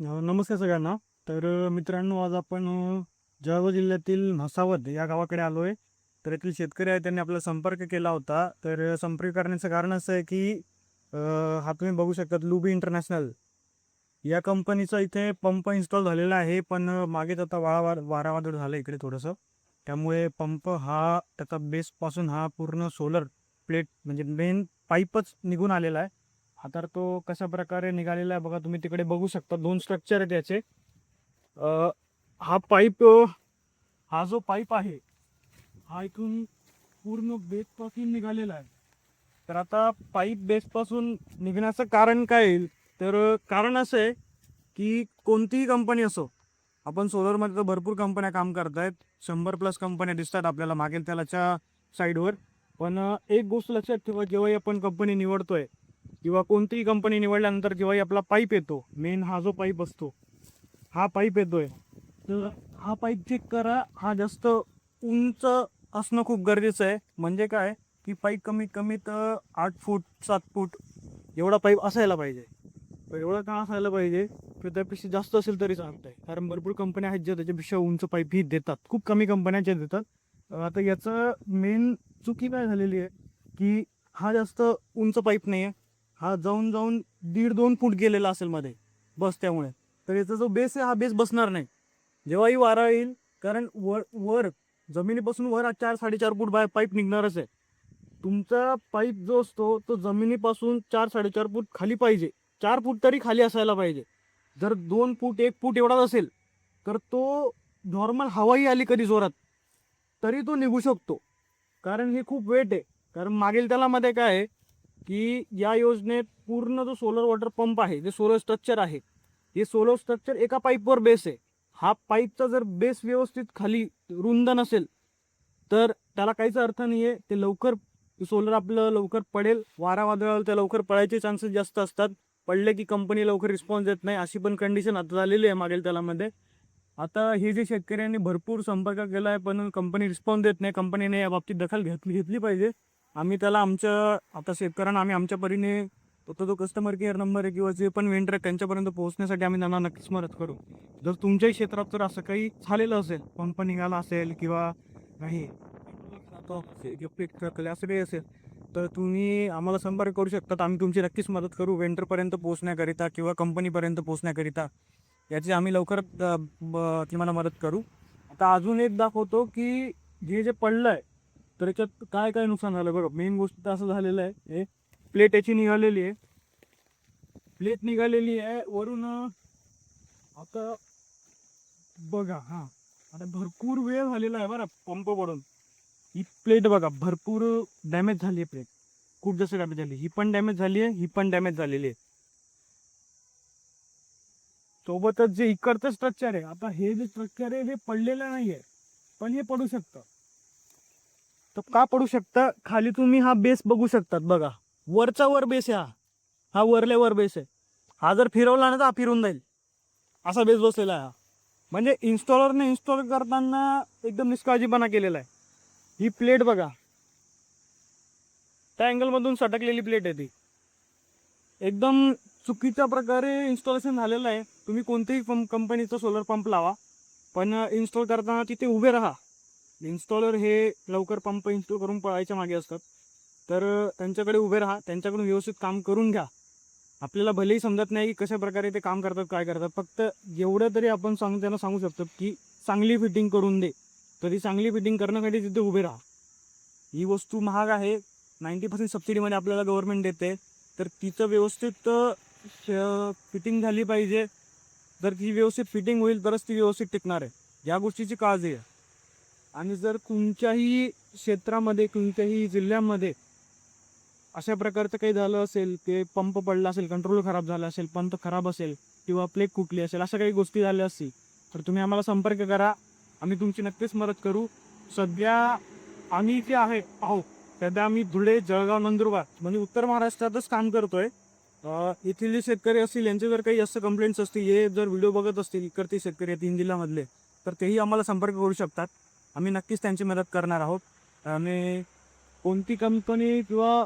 नमस्कार सगळ्यांना. मित्रांनो, आज आपण जळगाव जिल्ह्यातील म्हसावद या गावाकडे आलो आहे. तर येथील शेतकरी आहे, त्यांनी आपला संपर्क केला होता. संपर्क करण्याचं कारण असं आहे की अ, हा तुम्ही बघू शकता लुबी इंटरनॅशनल या कंपनीचा इथे पंप इन्स्टॉल झालेला आहे. पण मागेच आता वारा वादळ झालं इकडे थोडंसं. त्यामुळे पंप हा त्याचा बेसपासून हा पूर्ण सोलर प्लेट म्हणजे मेन पाईपच निघून आलेला आहे. तर तो कशा प्रकारे निघालेला आहे बघा, तुम्ही तिकडे बघू शकता. दोन स्ट्रक्चर आहे त्याचे. अ, हा पाईप हा जो पाईप आहे हा इथून पूर्ण बेसपासून निघालेला आहे. तर आता पाईप बेसपासून निघण्याचं कारण काय येईल? कारण असं आहे की कोणतीही कंपनी असो, आपण सोलरमध्ये तर भरपूर कंपन्या काम करत आहेत. 100+ कंपन्या दिसतात आपल्याला मागेल त्यालाच्या साईडवर. पण एक गोष्ट लक्षात ठेवा, जेव्हाही आपण कंपनी निवडतोय किंवा कोणतीही कंपनी निवडल्यानंतर जेव्हाही आपला पाईप येतो, मेन हा जो पाईप असतो, हा पाईप येतोय, तर हा पाईप चेक करा. हा जास्त उंच असणं खूप गरजेचं आहे. म्हणजे काय की पाईप कमीत कमीत 8 फूट 7 फूट एवढा पाईप असायला पाहिजे. तर एवढं का असायला पाहिजे? तर त्यापेक्षा जास्त असेल तरी चालतंय, कारण भरपूर कंपन्या आहेत ज्या त्याच्यापेक्षा उंच पाईप ही देतात. खूप कमी कंपन्यांच्या देतात. आता याचं मेन चुकी काय झालेली आहे की हा जास्त उंच पाईप नाही आहे. हा जाऊन जाऊन 1.5-2 फूट गेलेला असेल मध्ये, बस त्यामुळे. तर याचा जो बेस आहे हा बेस बसणार नाही जेव्हाही वारा येईल. कारण वर वर जमिनीपासून वर 4-4.5 फूट पाईप निघणारच आहे. तुमचा पाईप जो असतो तो जमिनीपासून 4-4.5 फूट खाली पाहिजे. 4 फूट तरी खाली असायला पाहिजे. जर 2 फूट 1 फूट एवढाच असेल तर तो नॉर्मल हवाही आली कधी जोरात तरी तो निघू शकतो. कारण हे खूप वेट आहे. कारण मागील त्याला मध्ये काय आहे की या योजनेत पूर्ण जो सोलर वॉटर पंप आहे, जे सोलर स्ट्रक्चर आहे, हे सोलर स्ट्रक्चर एका पाईपवर बेस आहे. हा पाईपचा जर बेस व्यवस्थित खाली रुंद नसेल तर त्याला काहीच अर्थ नाही आहे. ते लवकर सोलर आपलं लवकर पडेल, वारा वादळ ते लवकर पडायचे चान्सेस जास्त असतात. पडले की कंपनी लवकर रिस्पॉन्स देत नाही, अशी पण कंडिशन आता झालेली आहे मागील त्यालामध्ये. आता हे जे शेतकऱ्यांनी भरपूर संपर्क केला आहे पण कंपनी रिस्पॉन्स देत नाही. कंपनीने या बाबतीत दखल घेतली पाहिजे. आम्ही त्याला आमच्या आता शेतकऱ्यांना आम्ही आमच्या परीने तो जो कस्टमर केअर नंबर आहे किंवा जे पण वेंडर आहे त्यांच्यापर्यंत पोहोचण्यासाठी आम्ही त्यांना नक्कीच मदत करू. जर तुमच्याही क्षेत्रात जर असं काही झालेलं असेल, पंप निघाला असेल किंवा नाही असं काही असेल, तर तुम्ही आम्हाला संपर्क करू शकतात. आम्ही तुमची नक्कीच मदत करू वेंडरपर्यंत पोहोचण्याकरिता किंवा कंपनीपर्यंत पोहोचण्याकरिता. याची आम्ही लवकर तुम्हाला मदत करू. आता अजून एक दाखवतो की जे पडलं आहे तर याच्यात काय काय नुकसान झालं बघा. मेन गोष्ट तर असं झालेलं आहे, हे प्लेट याची निघालेली आहे. प्लेट निघालेली आहे वरून. आता बघा, हा आता भरपूर वेळ झालेला आहे बरं पंप पडून. ही प्लेट बघा भरपूर डॅमेज झाली आहे. प्लेट खूप जास्त डॅमेज झाली. ही पण डॅमेज झाली आहे, ही पण डॅमेज झालेली आहे. सोबतच जे इकडचं स्ट्रक्चर आहे, आता हे जे स्ट्रक्चर आहे हे पडलेलं नाहीये, पण हे पडू शकतं. तर का पडू शकतं? खाली तुम्ही हा बेस बघू शकतात बघा. वरचा वर बेस आहे हा. हा वरल्या वर बेस आहे. हा जर फिरवला ना तर हा फिरून जाईल, असा बेस बसलेला आहे हा. म्हणजे इन्स्टॉलरने इन्स्टॉल करताना एकदम निष्काळजीपणा केलेला आहे. ही प्लेट बघा, त्या अँगलमधून सटकलेली प्लेट आहे ती. एकदम चुकीच्या प्रकारे इन्स्टॉलेशन झालेलं आहे. तुम्ही कोणत्याही कंपनीचा सोलर पंप लावा, पण इन्स्टॉल करताना तिथे उभे राहा. इन्स्टॉलर हे लवकर पंप इन्स्टॉल करून पळायच्या मागे असतात. तर त्यांच्याकडे उभे राहा, त्यांच्याकडून व्यवस्थित काम करून घ्या. आपल्याला भलेही समजत नाही की कशा प्रकारे ते काम करतात, काय करतात. फक्त एवढं तरी आपण त्यांना सांगू शकतो की चांगली फिटिंग करून दे. तर ती चांगली फिटिंग करण्यासाठी तिथे उभे राहा. ही वस्तू महाग आहे, 90% सबसिडीमध्ये आपल्याला गव्हर्नमेंट देते. तर तिचं व्यवस्थित फिटिंग झाली पाहिजे. जर ती व्यवस्थित फिटिंग होईल तरच ती व्यवस्थित टिकणार आहे. या गोष्टीची काळजी आहे. आणि जर तुमच्याही क्षेत्रामध्ये कोणत्याही जिल्ह्यामध्ये अशा प्रकारचं काही झालं असेल, ते पंप पडला असेल, कंट्रोल खराब झाला असेल, पंप खराब असेल किंवा प्लेट कुठली असेल, अशा काही गोष्टी झाल्या असतील तर तुम्ही आम्हाला संपर्क करा. आम्ही तुमची नक्कीच मदत करू. सध्या आम्ही इथे आहे आहो, सध्या आम्ही धुळे, जळगाव, नंदुरबार म्हणजे उत्तर महाराष्ट्रातच काम करतोय. येथील जे शेतकरी असतील यांचे जर काही जास्त कंप्लेंट्स असतील, हे जर व्हिडिओ बघत असतील इकडचे शेतकरी 3 जिल्ह्यामधले, तर तेही आम्हाला संपर्क करू शकतात. आम्ही नक्कीच त्यांची मदत करणार आहोत. आणि कोणती कंपनी किंवा